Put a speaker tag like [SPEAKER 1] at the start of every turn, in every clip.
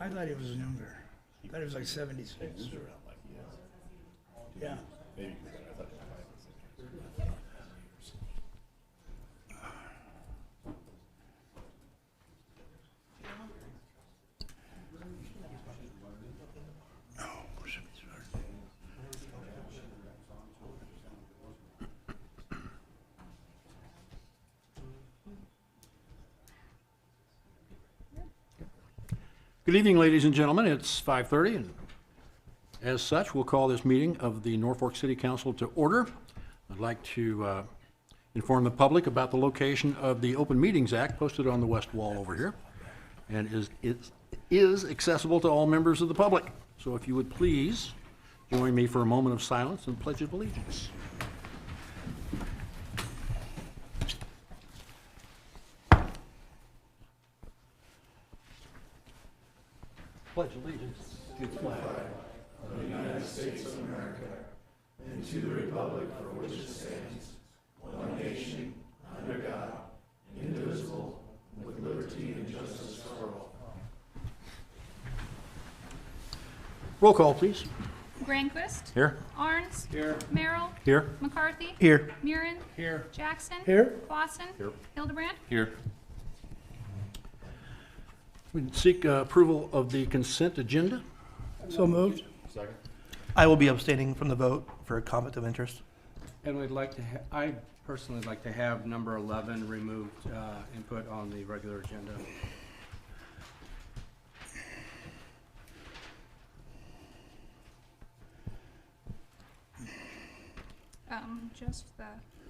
[SPEAKER 1] I thought he was younger. I thought he was like 76. Yeah.
[SPEAKER 2] Maybe I thought
[SPEAKER 3] Good evening, ladies and gentlemen. It's 5:30, and as such, we'll call this meeting of the Norfolk City Council to order. I'd like to inform the public about the location of the Open Meetings Act posted on the west wall over here, and is accessible to all members of the public. So if you would please join me for a moment of silence and pledge of allegiance. Pledge allegiance to the flag
[SPEAKER 4] of the United States of America and to the republic for which it stands, one nation, under God, indivisible, with liberty and justice for all.
[SPEAKER 3] Roll call, please.
[SPEAKER 5] Granquist.
[SPEAKER 3] Here.
[SPEAKER 5] Arns.
[SPEAKER 2] Here.
[SPEAKER 5] Merrill.
[SPEAKER 3] Here.
[SPEAKER 5] McCarthy.
[SPEAKER 1] Here.
[SPEAKER 5] Murin.
[SPEAKER 2] Here.
[SPEAKER 5] Jackson.
[SPEAKER 1] Here.
[SPEAKER 5] Clausen.
[SPEAKER 3] Here.
[SPEAKER 5] Hildebrand.
[SPEAKER 2] Here.
[SPEAKER 3] We seek approval of the consent agenda.
[SPEAKER 1] So moved.
[SPEAKER 2] Second.
[SPEAKER 6] I will be abstaining from the vote for a conflict of interest.
[SPEAKER 7] And we'd like to, I personally like to have number 11 removed and put on the regular agenda.
[SPEAKER 5] Just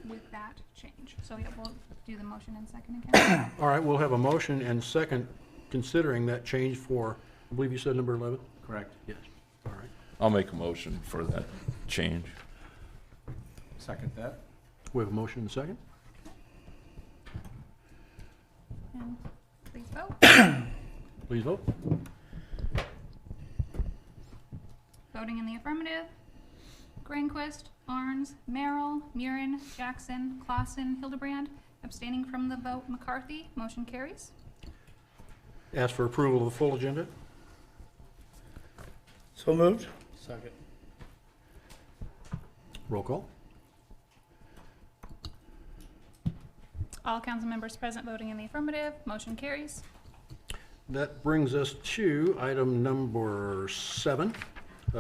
[SPEAKER 5] with that change. So yeah, we'll do the motion in second again.
[SPEAKER 3] All right, we'll have a motion and second considering that change for, I believe you said number 11?
[SPEAKER 7] Correct.
[SPEAKER 3] Yes. All right.
[SPEAKER 2] I'll make a motion for that change.
[SPEAKER 7] Second that.
[SPEAKER 3] We have a motion and second.
[SPEAKER 5] And please vote.
[SPEAKER 3] Please vote.
[SPEAKER 5] Voting in the affirmative. Granquist, Arns, Merrill, Murin, Jackson, Clausen, Hildebrand. Abstaining from the vote, McCarthy. Motion carries.
[SPEAKER 3] Ask for approval of the full agenda.
[SPEAKER 1] So moved.
[SPEAKER 7] Second.
[SPEAKER 3] Roll call.
[SPEAKER 5] All council members present voting in the affirmative. Motion carries.
[SPEAKER 3] That brings us to item number 7,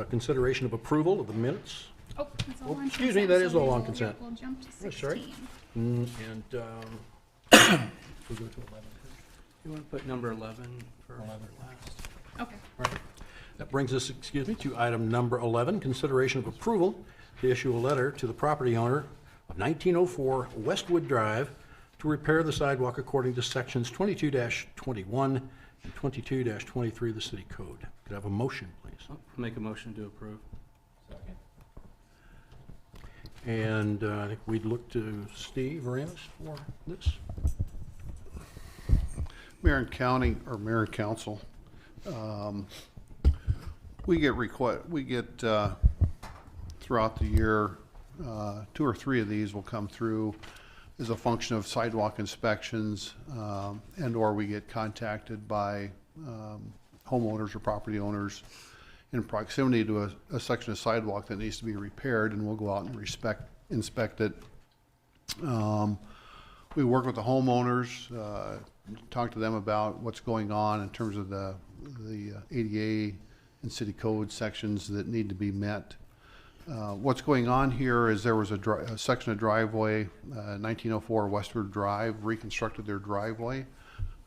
[SPEAKER 3] consideration of approval of the minutes.
[SPEAKER 5] Oh, that's all
[SPEAKER 3] Oh,
[SPEAKER 5] on consent.
[SPEAKER 3] excuse me, that is
[SPEAKER 5] so
[SPEAKER 3] all
[SPEAKER 5] we
[SPEAKER 3] on
[SPEAKER 5] will-
[SPEAKER 3] consent.
[SPEAKER 5] We'll jump to
[SPEAKER 3] Oh, sorry.
[SPEAKER 5] 16.
[SPEAKER 3] And we'll go to 11.
[SPEAKER 7] You want to put number 11 for last?
[SPEAKER 5] Okay.
[SPEAKER 3] That brings us, excuse me, to item number 11, consideration of approval to issue a letter to the property owner of 1904 Westwood Drive to repair the sidewalk according to sections 22-21 and 22-23 of the city code. Could I have a motion, please?
[SPEAKER 7] I'll make a motion to approve.
[SPEAKER 2] Second.
[SPEAKER 3] And I think we'd look to Steve Aranis for this.
[SPEAKER 8] Mayor and County, or Mayor and Council, we get throughout the year, 2 or 3 of these will come through as a function of sidewalk inspections, and or we get contacted by homeowners or property owners in proximity to a section of sidewalk that needs to be repaired, and we'll go out and inspect it. We work with the homeowners, talk to them about what's going on in terms of the ADA and city code sections that need to be met. What's going on here is there was a section of driveway, 1904 Westward Drive, reconstructed their driveway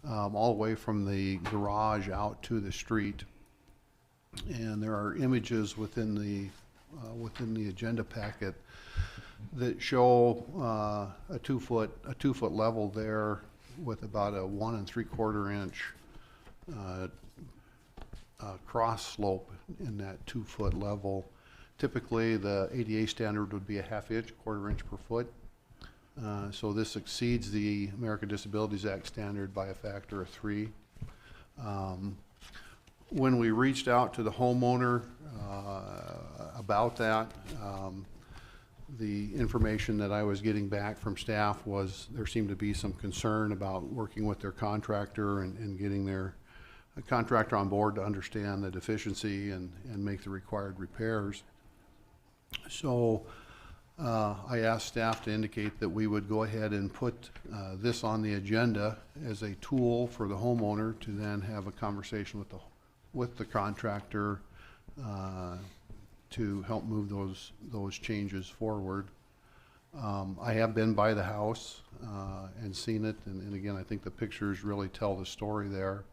[SPEAKER 8] all the way from the garage out to the street. And there are images within the agenda packet that show a 2 foot level there with about a 1 3/4 inch cross slope in that 2 foot level. Typically, the ADA standard would be a 1/2 inch, 1/4 inch per foot. So this exceeds the American Disabilities Act standard by a factor of 3. When we reached out to the homeowner about that, the information that I was getting back from staff was there seemed to be some concern about working with their contractor and getting their a contractor on board to understand the deficiency and make the required repairs. So I asked staff to indicate that we would go ahead and put this on the agenda as a tool for the homeowner to then have a conversation with the contractor to help move those changes forward. I have been by the house and seen it, and again, I think the pictures really tell the story there.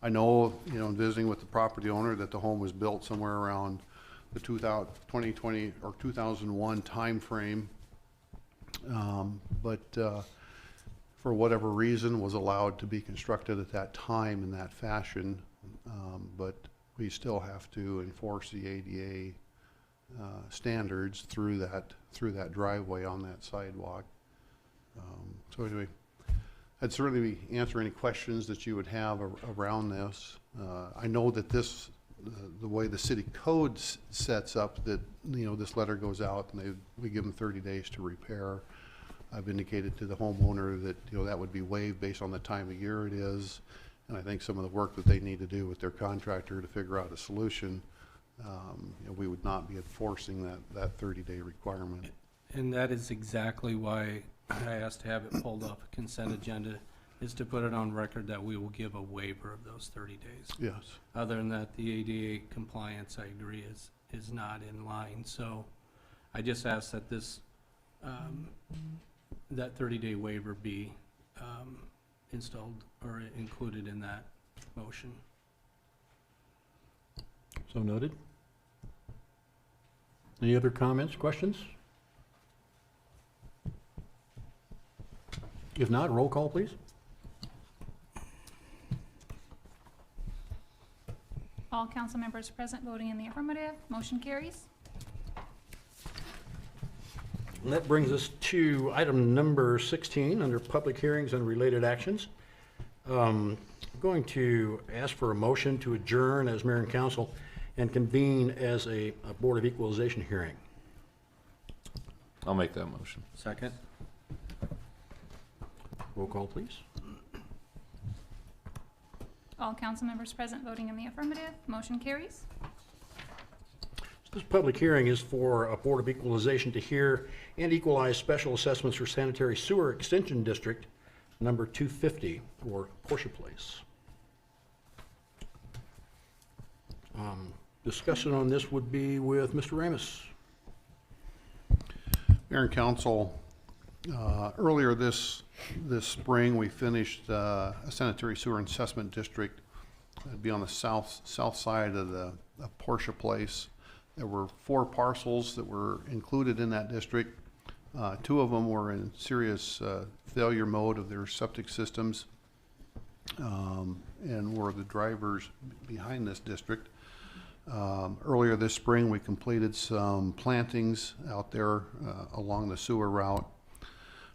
[SPEAKER 8] I know, in visiting with the property owner, that the home was built somewhere around the 2020 or 2001 timeframe, but for whatever reason was allowed to be constructed at that time in that fashion. But we still have to enforce the ADA standards through that driveway on that sidewalk. So anyway, I'd certainly answer any questions that you would have around this. I know that this, the way the city code sets up, that this letter goes out and we give them 30 days to repair. I've indicated to the homeowner that that would be waived based on the time of year it is, and I think some of the work that they need to do with their contractor to figure out a solution. We would not be enforcing that 30-day requirement.
[SPEAKER 7] And that is exactly why I asked to have it pulled off a consent agenda, is to put it on record that we will give a waiver of those 30 days.
[SPEAKER 8] Yes.
[SPEAKER 7] Other than that, the ADA compliance, I agree, is not in line. So I just asked that this, that 30-day waiver be installed or included in that motion.
[SPEAKER 3] So noted. Any other comments, questions? If not, roll call, please.
[SPEAKER 5] All council members present voting in the affirmative, motion carries.
[SPEAKER 3] And that brings us to item number 16 under public hearings and related actions. I'm going to ask for a motion to adjourn as mayor and council and convene as a Board of Equalization hearing.
[SPEAKER 2] I'll make that motion.
[SPEAKER 7] Second?
[SPEAKER 3] Roll call, please.
[SPEAKER 5] All council members present voting in the affirmative, motion carries.
[SPEAKER 3] This public hearing is for a Board of Equalization to hear and equalize special assessments for sanitary sewer extension district number 250 or Portia Place. Discussion on this would be with Mr. Ramus.
[SPEAKER 8] Mayor and council, earlier this spring, we finished a sanitary sewer assessment district. It'd be on the south side of Portia Place. There were 4 parcels that were included in that district. 2 of them were in serious failure mode of their septic systems, and were the drivers behind this district. Earlier this spring, we completed some plantings out there along the sewer route.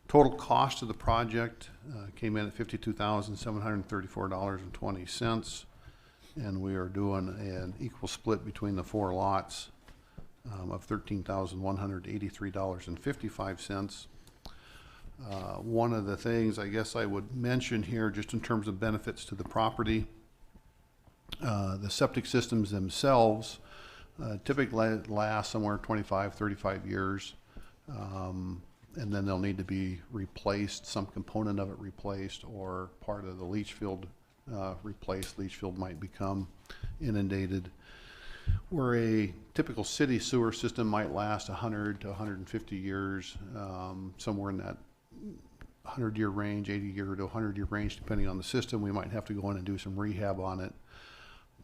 [SPEAKER 8] Total cost of the project came in at $52,734.20, and we are doing an equal split between the 4 lots of $13,183.55. One of the things I guess I would mention here, just in terms of benefits to the property, the septic systems themselves typically last somewhere 25, 35 years, and then they'll need to be replaced, some component of it replaced, or part of the leach field replaced. Leach field might become inundated. Where a typical city sewer system might last 100 to 150 years, somewhere in that 100-year range, 80-year to 100-year range, depending on the system. We might have to go in and do some rehab on it.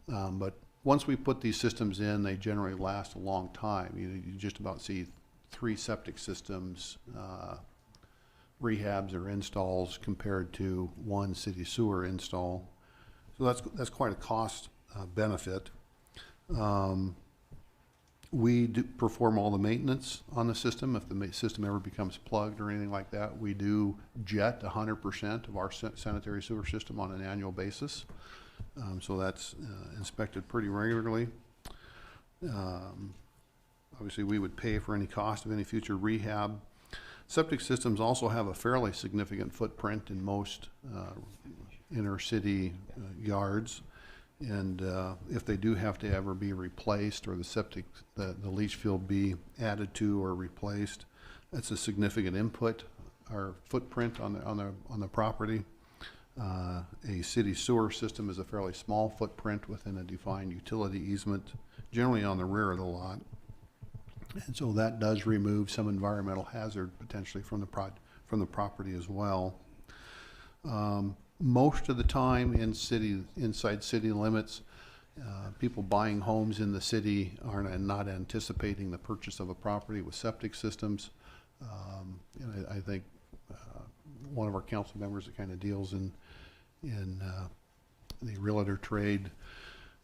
[SPEAKER 8] But once we put these systems in, they generally last a long time. You just about see 3 septic systems, rehabs or installs, compared to 1 city sewer install. So that's quite a cost benefit. We do perform all the maintenance on the system. If the system ever becomes plugged or anything like that, we do jet 100% of our sanitary sewer system on an annual basis. So that's inspected pretty regularly. Obviously, we would pay for any cost of any future rehab. Septic systems also have a fairly significant footprint in most inner city yards. And if they do have to ever be replaced, or the leach field be added to or replaced, that's a significant input or footprint on the property. A city sewer system is a fairly small footprint within a defined utility easement, generally on the rear of the lot. And so that does remove some environmental hazard potentially from the property as well. Most of the time inside city limits, people buying homes in the city are not anticipating the purchase of a property with septic systems. And I think one of our council members that kind of deals in the realtor trade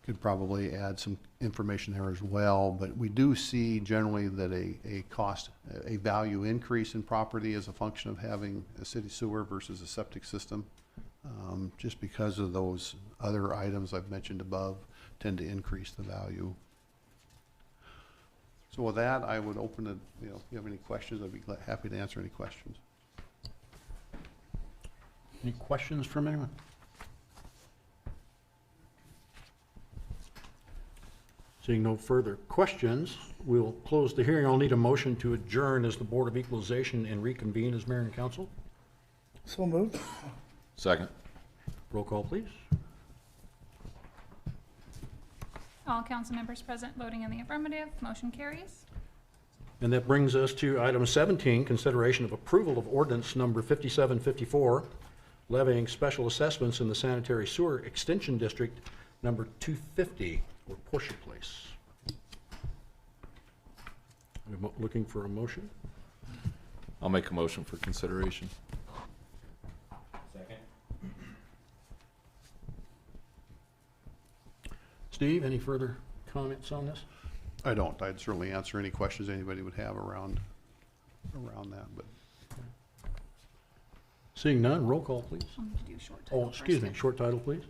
[SPEAKER 8] could probably add some information there as well. But we do see generally that a value increase in property as a function of having a city sewer versus a septic system. Just because of those other items I've mentioned above tend to increase the value. So with that, I would open it, if you have any questions, I'd be happy to answer any questions.
[SPEAKER 3] Any questions from anyone? Seeing no further questions, we'll close the hearing. I'll need a motion to adjourn as the Board of Equalization and reconvene as mayor and council.
[SPEAKER 1] So moved.
[SPEAKER 2] Second.
[SPEAKER 3] Roll call, please.
[SPEAKER 5] All council members present voting in the affirmative, motion carries.
[SPEAKER 3] And that brings us to item 17, consideration of approval of ordinance number 5754, levying special assessments in the sanitary sewer extension district number 250, or Portia Place. I'm looking for a motion.
[SPEAKER 2] I'll make a motion for consideration.
[SPEAKER 3] Steve, any further comments on this?
[SPEAKER 8] I don't. I'd certainly answer any questions anybody would have around that, but.
[SPEAKER 3] Seeing none, roll call, please.
[SPEAKER 5] I'll need to do a short title
[SPEAKER 3] Oh, excuse me,
[SPEAKER 5] first.
[SPEAKER 3] short title, please.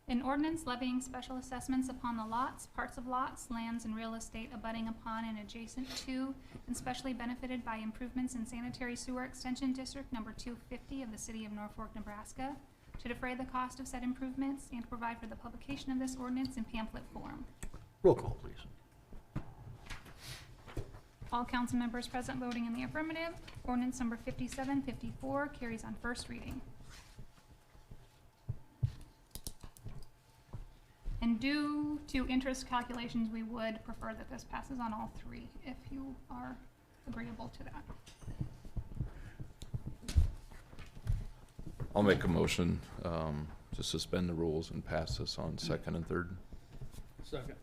[SPEAKER 5] An ordinance levying special assessments upon the lots, parts of lots, lands, and real estate abutting upon and adjacent to, and specially benefited by improvements in sanitary sewer extension district number 250 of the city of Norfolk, Nebraska, to defray the cost of said improvements and to provide for the publication of this ordinance in pamphlet form.
[SPEAKER 3] Roll call, please.
[SPEAKER 5] All council members present voting in the affirmative. Ordinance number 5754 carries on first reading. And due to interest calculations, we would prefer that this passes on all three, if you are agreeable to that.
[SPEAKER 2] I'll make a motion to suspend the rules and pass this on second and third.
[SPEAKER 7] Second.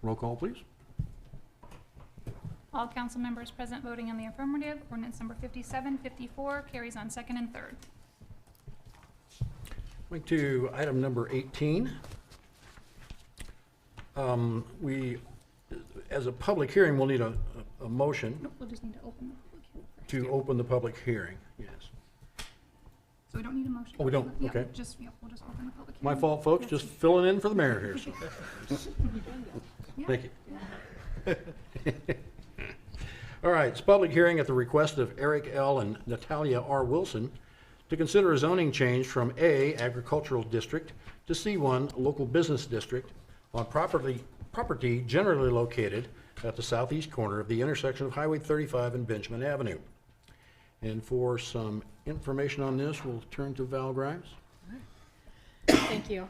[SPEAKER 3] Roll call, please.
[SPEAKER 5] All council members present voting in the affirmative. Ordinance number 5754 carries on second and third.
[SPEAKER 3] Going to item number 18. As a public hearing, we'll need a motion
[SPEAKER 5] Nope, we'll just need to open the public hearing first.
[SPEAKER 3] to open the public hearing. Yes.
[SPEAKER 5] So we don't need a motion.
[SPEAKER 3] Oh, we don't?
[SPEAKER 5] Yeah,
[SPEAKER 3] Okay.
[SPEAKER 5] we'll just open the public hearing.
[SPEAKER 3] My fault, folks, just filling in for the mayor here. So.
[SPEAKER 5] Yeah.
[SPEAKER 3] Thank you. All right, it's a public hearing at the request of Eric L. and Natalia R. Wilson to consider a zoning change from A, agricultural district, to C1, local business district, on property generally located at the southeast corner of the intersection of Highway 35 and Benjamin Avenue. And for some information on this, we'll turn to Val Grimes.
[SPEAKER 9] Thank you.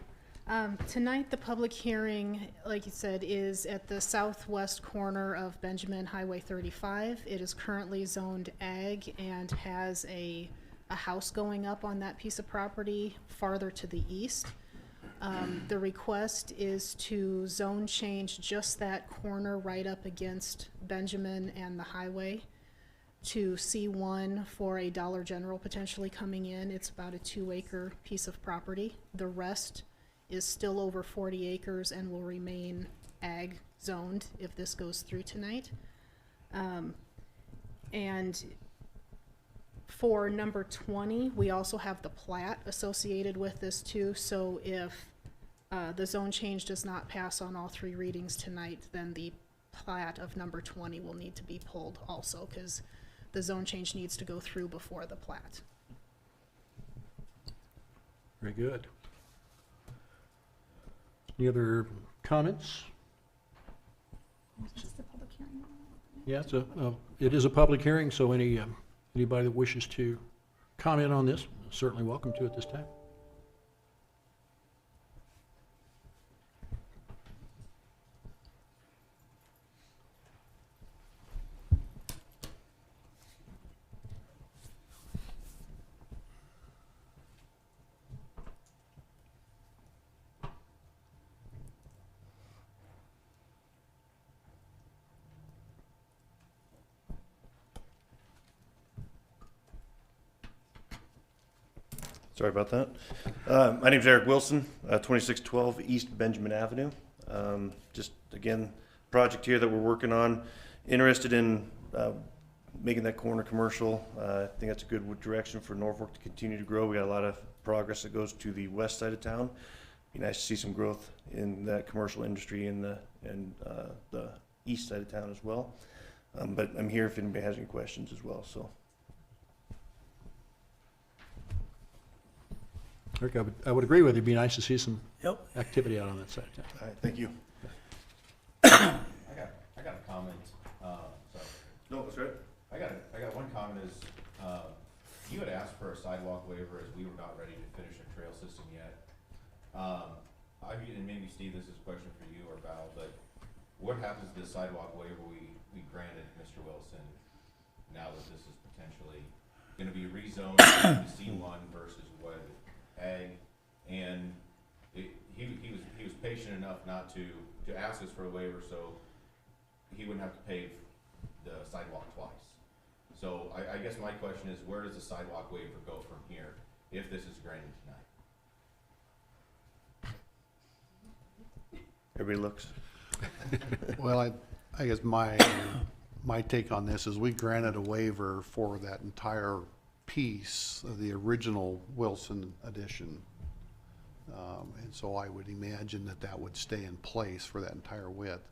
[SPEAKER 9] Tonight, the public hearing, like you said, is at the southwest corner of Benjamin Highway 35. It is currently zoned ag and has a house going up on that piece of property farther to the east. The request is to zone change just that corner right up against Benjamin and the highway to C1 for a Dollar General potentially coming in. It's about a 2-acre piece of property. The rest is still over 40 acres and will remain ag zoned if this goes through tonight. And for number 20, we also have the plat associated with this too. So if the zone change does not pass on all 3 readings tonight, then the plat of number 20 will need to be pulled also, because the zone change needs to go through before the plat.
[SPEAKER 3] Very good. Any other comments?
[SPEAKER 5] It's just a public hearing.
[SPEAKER 3] Yeah, it is a public hearing, so anybody that wishes to comment on this, certainly welcome to at this time.
[SPEAKER 10] Sorry about that. My name's Eric Wilson, 2612 East Benjamin Avenue. Just again, project here that we're working on. Interested in making that corner commercial. I think that's a good direction for Norfolk to continue to grow. We got a lot of progress that goes to the west side of town. Be nice to see some growth in that commercial industry in the east side of town as well. But I'm here if anybody has any questions as well. So.
[SPEAKER 3] Eric, I would agree with you. It'd be nice to see some
[SPEAKER 6] Yep.
[SPEAKER 3] activity out on that side.
[SPEAKER 10] All right, thank you.
[SPEAKER 11] I got a comment. Sorry.
[SPEAKER 10] No, that's right.
[SPEAKER 11] I got one comment is, you had asked for a sidewalk waiver as we were not ready to finish a trail system yet. And maybe Steve, this is a question for you or Val, but what happens to the sidewalk waiver we granted Mr. Wilson now that this is potentially gonna be rezoned to C1 versus what ag? And he was patient enough not to ask us for a waiver, so he wouldn't have to pave the sidewalk twice. So I guess my question is, where does the sidewalk waiver go from here if this is granted tonight?
[SPEAKER 10] Everybody looks.
[SPEAKER 8] Well, I guess my take on this is we granted a waiver for that entire piece of the original Wilson addition. And so I would imagine that would stay in place for that entire width.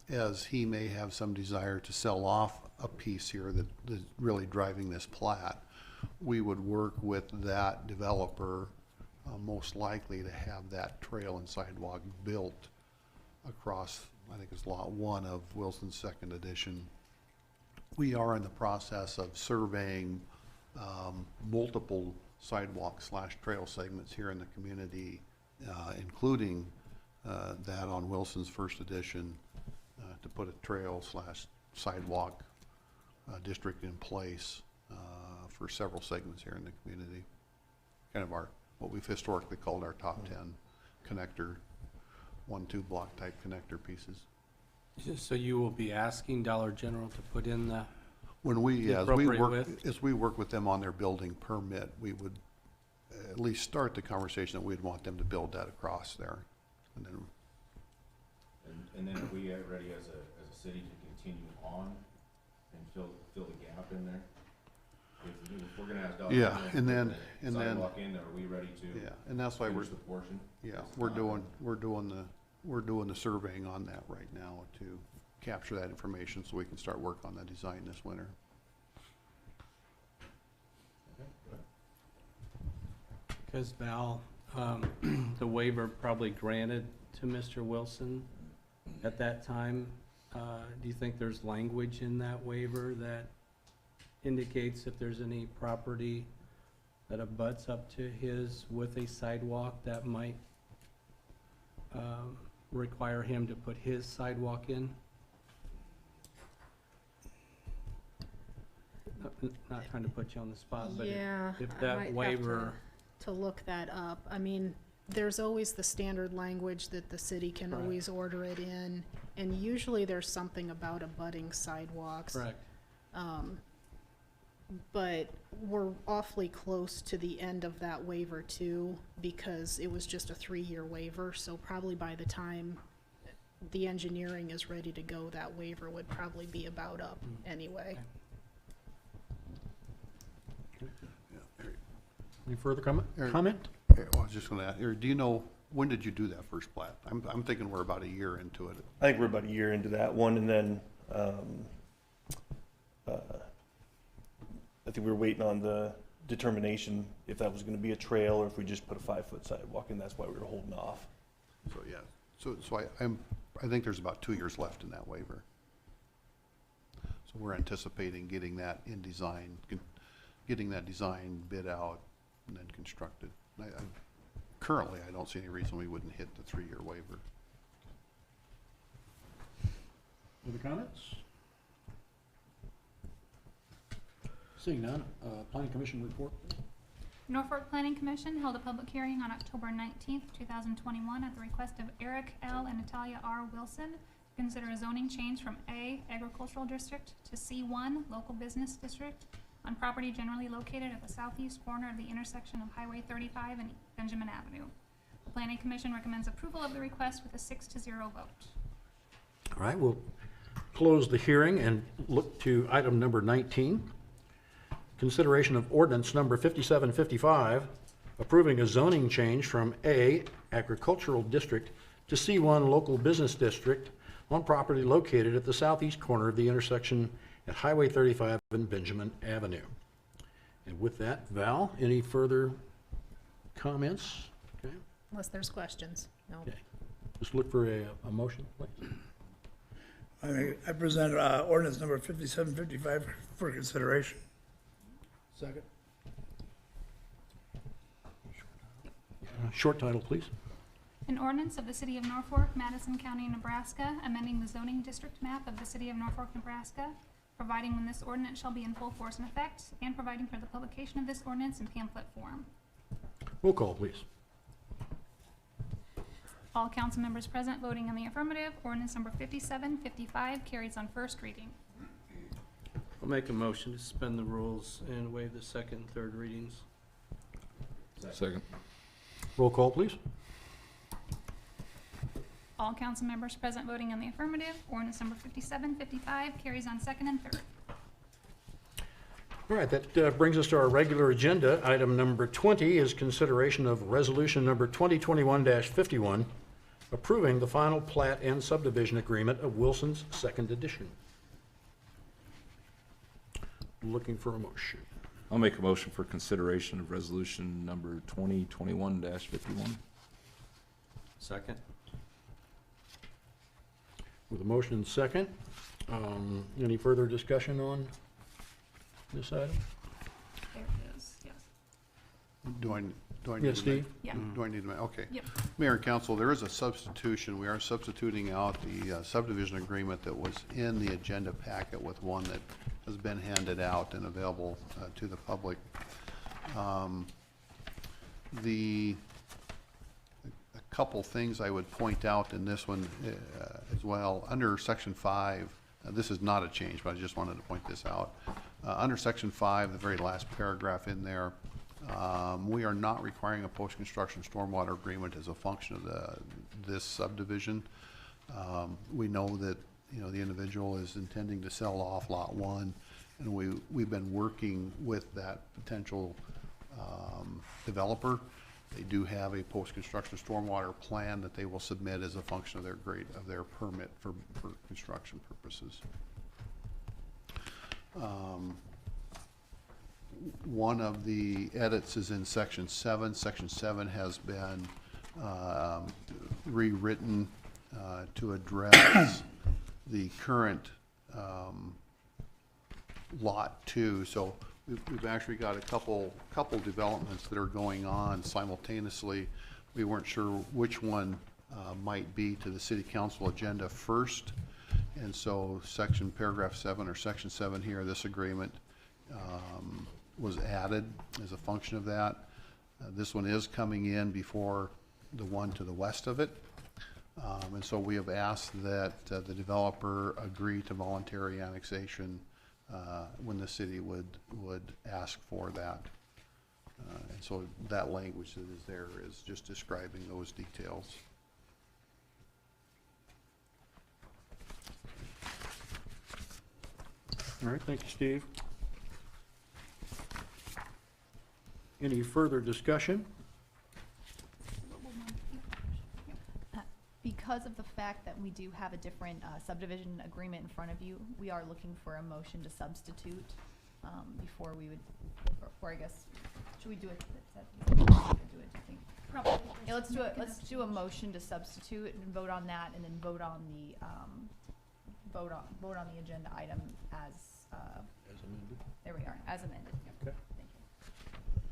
[SPEAKER 8] As he may have some desire to sell off a piece here that is really driving this plat, we would work with that developer, most likely to have that trail and sidewalk built across, I think it's lot 1 of Wilson's second edition. We are in the process of surveying multiple sidewalk/trail segments here in the community, including that on Wilson's first edition, to put a trail/sidewalk district in place for several segments here in the community. Kind of what we've historically called our top 10 connector, 1-2 block type connector pieces.
[SPEAKER 7] So you will be asking Dollar General to put in the,
[SPEAKER 8] When we,
[SPEAKER 7] The
[SPEAKER 8] as
[SPEAKER 7] appropriate
[SPEAKER 8] we work with them on their building permit, we would at least start the conversation that we'd want them to build that across there. And then,
[SPEAKER 11] And then are we ready as a city to continue on and fill the gap in there? If we're gonna ask Dollar
[SPEAKER 8] Yeah,
[SPEAKER 11] General to
[SPEAKER 8] and
[SPEAKER 11] put
[SPEAKER 8] then-
[SPEAKER 11] the
[SPEAKER 8] and then-
[SPEAKER 11] sidewalk in, are we ready to
[SPEAKER 8] yeah, and that's why
[SPEAKER 11] finish the portion?
[SPEAKER 8] we're doing the surveying on that right now to capture that information so we can start work on the design this winter.
[SPEAKER 7] because Val, the waiver probably granted to Mr. Wilson at that time. Do you think there's language in that waiver that indicates if there's any property that abuts up to his with a sidewalk that might require him to put his sidewalk in? Not trying to put you on the spot, but
[SPEAKER 9] Yeah,
[SPEAKER 7] if
[SPEAKER 9] I
[SPEAKER 7] that
[SPEAKER 9] might have
[SPEAKER 7] waiver,
[SPEAKER 9] to look that up. I mean, there's always the standard language that the city can
[SPEAKER 7] Correct.
[SPEAKER 9] always order it in, and usually there's something about abutting sidewalks.
[SPEAKER 7] correct,
[SPEAKER 9] But we're awfully close to the end of that waiver too, because it was just a 3-year waiver, so probably by the time the engineering is ready to go, that waiver would probably be about up anyway.
[SPEAKER 3] Any further comment?
[SPEAKER 8] Eric.
[SPEAKER 3] Comment?
[SPEAKER 8] I was just gonna ask, Eric, do you know, when did you do that first plat? I'm thinking we're about a year into it.
[SPEAKER 10] I think we're about a year into that one, and then I think we were waiting on the determination if that was gonna be a trail or if we just put a 5-foot sidewalk, and that's why we were holding off.
[SPEAKER 8] So, yeah, so I think there's about 2 years left in that waiver. So we're anticipating getting that in design, getting that design bid out and then constructed. Currently, I don't see any reason we wouldn't hit the 3-year waiver.
[SPEAKER 3] Other comments? Seeing none, Planning Commission report.
[SPEAKER 5] Norfolk Planning Commission held a public hearing on October 19th, 2021 at the request of Eric L. and Natalia R. Wilson to consider a zoning change from A, Agricultural District to C1, Local Business District on property generally located at the southeast corner of the intersection of Highway 35 and Benjamin Avenue. The Planning Commission recommends approval of the request with a 6-0 vote.
[SPEAKER 3] All right, we'll close the hearing and look to item number 19. Consideration of ordinance number 5755, approving a zoning change from A, Agricultural District to C1, Local Business District on property located at the southeast corner of the intersection at Highway 35 and Benjamin Avenue. And with that, Val, any further comments? Okay,
[SPEAKER 9] Unless there's questions. No.
[SPEAKER 3] okay. Just look for a motion, please.
[SPEAKER 1] I present ordinance number 5755 for consideration. Second.
[SPEAKER 3] Short title, please.
[SPEAKER 5] An ordinance of the City of Norfolk, Madison County, Nebraska, amending the zoning district map of the City of Norfolk, Nebraska, providing when this ordinance shall be in full force and effect, and providing for the publication of this ordinance in pamphlet form.
[SPEAKER 3] Roll call, please.
[SPEAKER 5] All council members present voting in the affirmative, ordinance number 5755 carries on first reading.
[SPEAKER 7] I'll make a motion to suspend the rules and waive the second and third readings.
[SPEAKER 2] Second.
[SPEAKER 3] Roll call, please.
[SPEAKER 5] All council members present voting in the affirmative, ordinance number 5755 carries on second and third.
[SPEAKER 3] All right, that brings us to our regular agenda. Item number 20 is consideration of resolution number 2021-51, approving the final plat and subdivision agreement of Wilson's Second Edition. Looking for a motion.
[SPEAKER 2] I'll make a motion for consideration of resolution number 2021-51.
[SPEAKER 7] Second.
[SPEAKER 3] With a motion and second, any further discussion on this item?
[SPEAKER 5] There it is, yes.
[SPEAKER 8] Do I need
[SPEAKER 3] Yes,
[SPEAKER 8] to
[SPEAKER 3] Steve?
[SPEAKER 5] Yeah.
[SPEAKER 8] do I need to, okay.
[SPEAKER 5] Yep.
[SPEAKER 8] Mayor and council, there is a substitution. We are substituting out the subdivision agreement that was in the agenda packet with one that has been handed out and available to the public. A couple things I would point out in this one as well. Under section 5, this is not a change, but I just wanted to point this out. Under section 5, the very last paragraph in there, we are not requiring a post-construction stormwater agreement as a function of this subdivision. We know that, you know, the individual is intending to sell off lot 1, and we've been working with that potential developer. They do have a post-construction stormwater plan that they will submit as a function of their permit for construction purposes. One of the edits is in section 7. Section 7 has been rewritten to address the current lot 2. So we've actually got a couple developments that are going on simultaneously. We weren't sure which one might be to the city council agenda first, and so paragraph 7 or section 7 here, this agreement was added as a function of that. This one is coming in before the one to the west of it, and so we have asked that the developer agree to voluntary annexation when the city would ask for that. And so that language that is there is just describing those details.
[SPEAKER 3] All right, thank you, Steve. Any further discussion?
[SPEAKER 12] Because of the fact that we do have a different subdivision agreement in front of you, we are looking for a motion to substitute before we would, or I guess, should we do it? Do it, do you think?
[SPEAKER 5] Probably.
[SPEAKER 12] Yeah, let's do a motion to substitute and vote on that, and then vote on the, vote on the agenda item as,
[SPEAKER 3] As amended.
[SPEAKER 12] there we are, as amended. Yep.
[SPEAKER 3] Okay.
[SPEAKER 12] Thank you.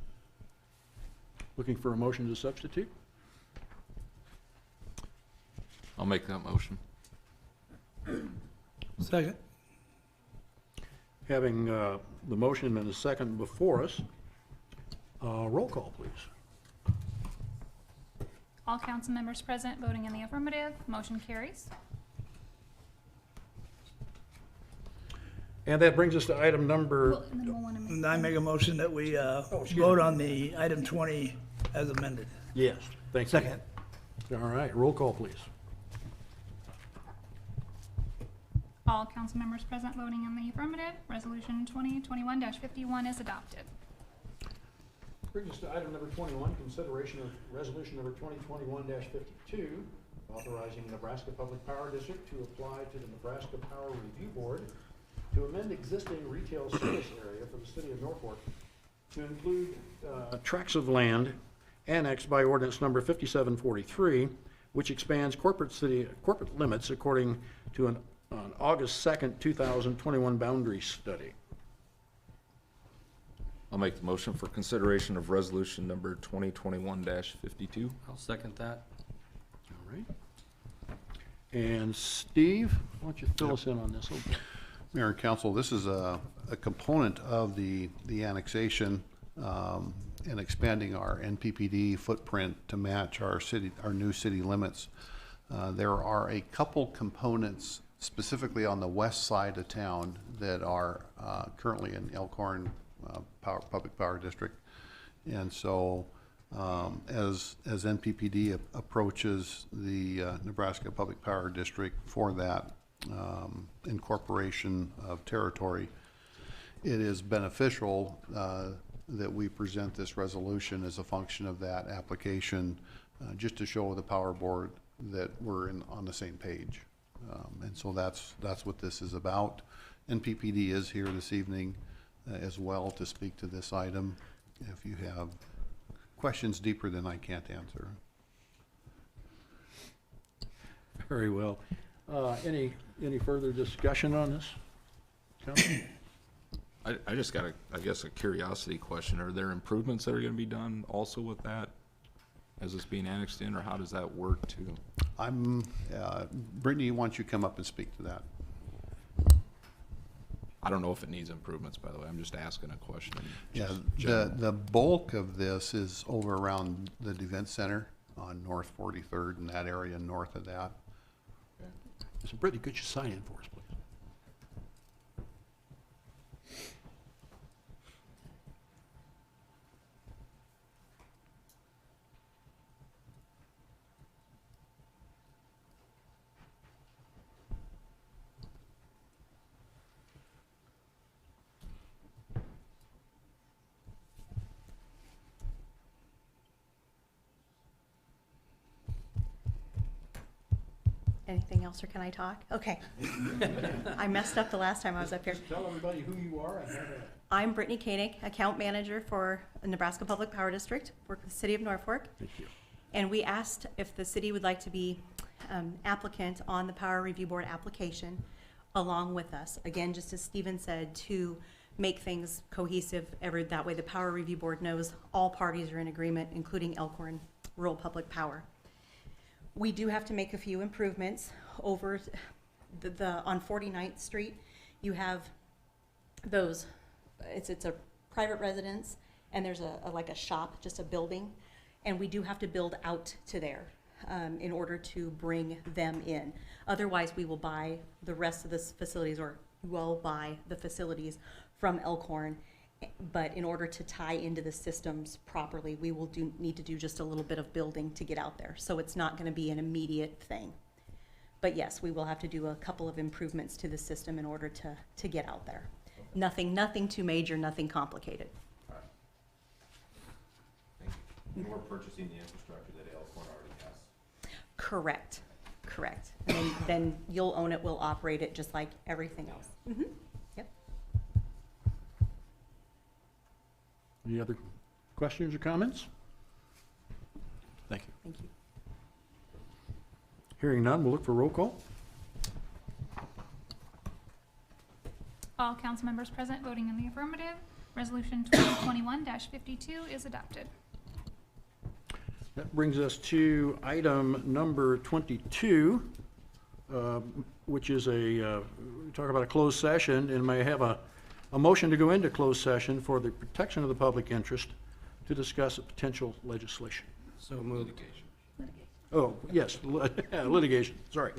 [SPEAKER 3] Looking for a motion to substitute?
[SPEAKER 2] I'll make that motion.
[SPEAKER 1] Second.
[SPEAKER 3] Having the motion and a second before us, roll call, please.
[SPEAKER 5] All council members present voting in the affirmative, motion carries.
[SPEAKER 3] And that brings us to item number,
[SPEAKER 5] Well, and then we'll wanna make.
[SPEAKER 1] And I make a motion that we
[SPEAKER 3] excuse
[SPEAKER 1] vote
[SPEAKER 3] me.
[SPEAKER 1] on the item 20 as amended.
[SPEAKER 3] yes, thank you.
[SPEAKER 6] Second.
[SPEAKER 3] All right, roll call, please.
[SPEAKER 5] All council members present voting in the affirmative, resolution 2021-51 is adopted.
[SPEAKER 3] Brings us to item number 21, consideration of resolution number 2021-52, authorizing the Nebraska Public Power District to apply to the Nebraska Power Review Board to amend existing retail service area for the city of Norfolk to include tracts of land annexed by ordinance number 5743, which expands corporate limits according to an August 2nd, 2021 boundary study.
[SPEAKER 2] I'll make the motion for consideration of resolution number 2021-52.
[SPEAKER 7] I'll second that.
[SPEAKER 3] All right. And Steve, why don't you fill us in on this a little bit?
[SPEAKER 8] Mayor and council, this is a component of the annexation and expanding our NPPD footprint to match our new city limits. There are a couple components specifically on the west side of town that are currently in Elkhorn Public Power District. And so as NPPD approaches the Nebraska Public Power District for that incorporation of territory, it is beneficial that we present this resolution as a function of that application, just to show the power board that we're on the same page. And so that's what this is about. NPPD is here this evening as well to speak to this item if you have questions deeper than I can't answer.
[SPEAKER 3] Very well. Any further discussion on this? Council?
[SPEAKER 2] I just got I guess a curiosity question. Are there improvements that are gonna be done also with that as it's being annexed in, or how does that work too?
[SPEAKER 8] Brittany, why don't you come up and speak to that?
[SPEAKER 2] I don't know if it needs improvements, by the way. I'm just asking a question.
[SPEAKER 8] Yeah,
[SPEAKER 2] Just general.
[SPEAKER 8] the bulk of this is over around the event center on North 43rd and that area north of that.
[SPEAKER 3] So Brittany, could you sign in for us, please?
[SPEAKER 13] Anything else, or can I talk? Okay. I messed up the last time I was up here.
[SPEAKER 3] Tell everybody who you are.
[SPEAKER 13] I'm Brittany Koenig, Account Manager for the Nebraska Public Power District, work with the City of Norfolk.
[SPEAKER 3] Thank you.
[SPEAKER 13] And we asked if the city would like to be applicant on the Power Review Board application along with us. Again, just as Stephen said, to make things cohesive, that way the Power Review Board knows all parties are in agreement, including Elkhorn Rural Public Power. We do have to make a few improvements over on 49th Street. You have those, it's a private residence, and there's like a shop, just a building, and we do have to build out to there in order to bring them in. Otherwise, we will buy the rest of the facilities, or will buy the facilities from Elkhorn. But in order to tie into the systems properly, we will need to do just a little bit of building to get out there. So it's not going to be an immediate thing. But yes, we will have to do a couple of improvements to the system in order to get out there. Okay. Nothing too major, nothing complicated.
[SPEAKER 11] All right. Thank you. And we're purchasing the infrastructure that Elkhorn already has.
[SPEAKER 13] Correct. And then you'll own it, we'll operate it just like everything else. Mm-hmm. Yep.
[SPEAKER 3] Any other questions or comments? Thank you.
[SPEAKER 13] Thank you.
[SPEAKER 3] Hearing none, we'll look for roll call.
[SPEAKER 5] All council members present voting in the affirmative. Resolution 2021-52 is adopted.
[SPEAKER 3] That brings us to item number 22, which is talk about a closed session, and may I have a motion to go into closed session for the protection of the public interest to discuss a potential legislation.
[SPEAKER 7] So moved.
[SPEAKER 3] Oh, yes, litigation, sorry.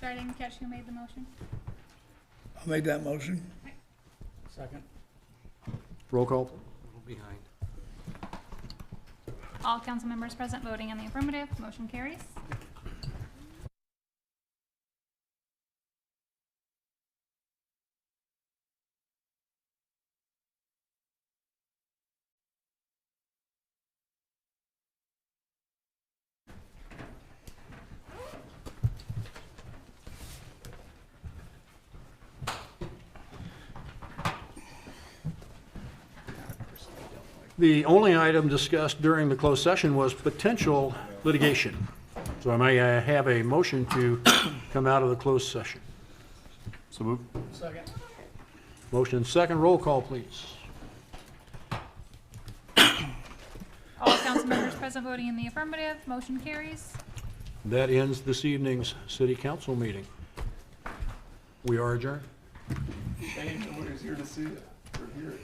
[SPEAKER 5] Sorry, I didn't catch who made the motion.
[SPEAKER 1] I'll make that motion.
[SPEAKER 7] Second.
[SPEAKER 3] Roll call.
[SPEAKER 7] A little behind.
[SPEAKER 5] All council members present voting in the affirmative. Motion carries.
[SPEAKER 3] The only item discussed during the closed session was potential litigation. So I may have a motion to come out of the closed session.
[SPEAKER 8] So move.
[SPEAKER 1] Second.
[SPEAKER 3] Motion second, roll call, please.
[SPEAKER 5] All council members present voting in the affirmative. Motion carries.
[SPEAKER 3] That ends this evening's city council meeting. We are adjourned.
[SPEAKER 4] Anybody's here to see it or hear it.